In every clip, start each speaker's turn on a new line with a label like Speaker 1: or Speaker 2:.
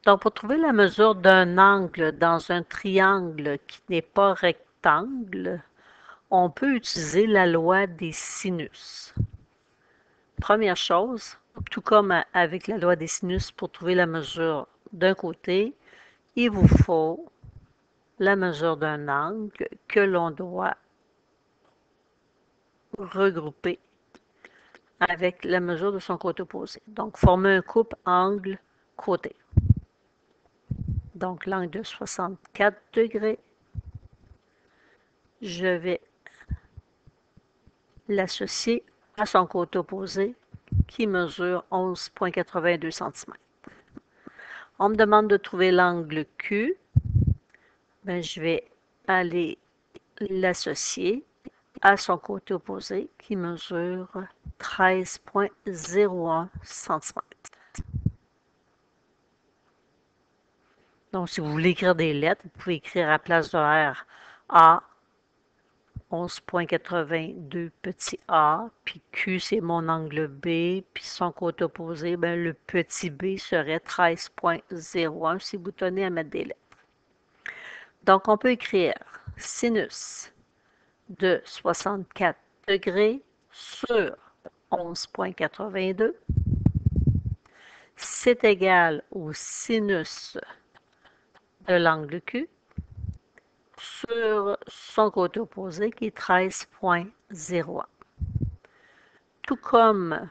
Speaker 1: Donc, pour trouver la mesure d'un angle dans un triangle qui n'est pas rectangle, on peut utiliser la loi des sinus. Première chose, tout comme avec la loi des sinus, pour trouver la mesure d'un côté, il vous faut la mesure d'un angle que l'on doit regrouper avec la mesure de son côté opposé. Donc, former un couple angle-côté. Donc, l'angle de 64 degrés, je vais l'associer à son côté opposé qui mesure 11,82 cm. On me demande de trouver l'angle Q. Ben, je vais aller l'associer à son côté opposé qui mesure 13,01 cm. Donc, si vous voulez écrire des lettres, vous pouvez écrire à la place de R, A, 11,82 petit a, puis Q, c'est mon angle B, puis son côté opposé, ben, le petit b serait 13,01 si vous tenez à mettre des lettres. Donc, on peut écrire sinus de 64 degrés sur 11,82. C'est égal au sinus de l'angle Q sur son côté opposé qui est 13,01. Tout comme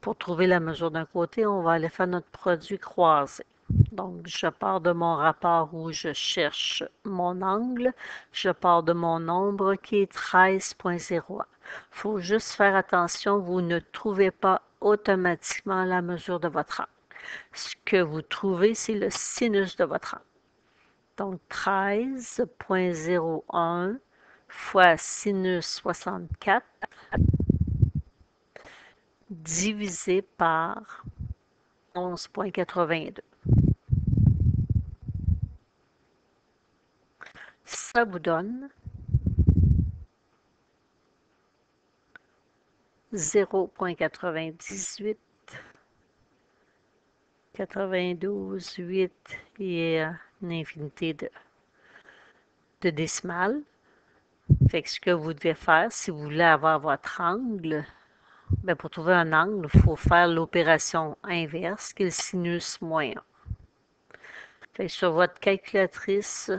Speaker 1: pour trouver la mesure d'un côté, on va aller faire notre produit croisé. Donc, je pars de mon rapport où je cherche mon angle. Je pars de mon nombre qui est 13,01. Il faut juste faire attention, vous ne trouvez pas automatiquement la mesure de votre angle. Ce que vous trouvez, c'est le sinus de votre angle. Donc, 13,01 fois sinus 64 divisé par 11,82. Ça vous donne 0,98, 92, 8 et une infinité de décimales. Fait que ce que vous devez faire, si vous voulez avoir votre angle, ben pour trouver un angle, il faut faire l'opération inverse, qui est le sinus moins 1. Fait que sur votre calculatrice,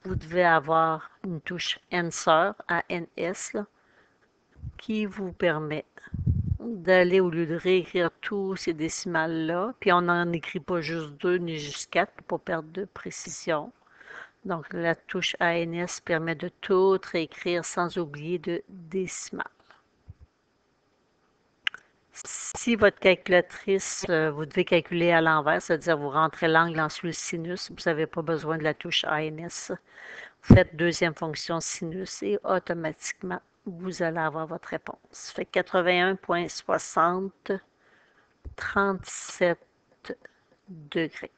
Speaker 1: vous devez avoir une touche Answer à NS là, qui vous permet d'aller, au lieu de réécrire tous ces décimales-là, puis on n'en écrit pas juste 2 ni juste 4 pour pas perdre de précision. Donc, la touche ANS permet de tout réécrire sans oublier de décimales. Si votre calculatrice, vous devez calculer à l'envers, c'est-à-dire vous rentrez l'angle en dessous le sinus, vous n'avez pas besoin de la touche ANS. Vous faites deuxième fonction sinus et automatiquement, vous allez avoir votre réponse. Fait 81,60, 37 degrés.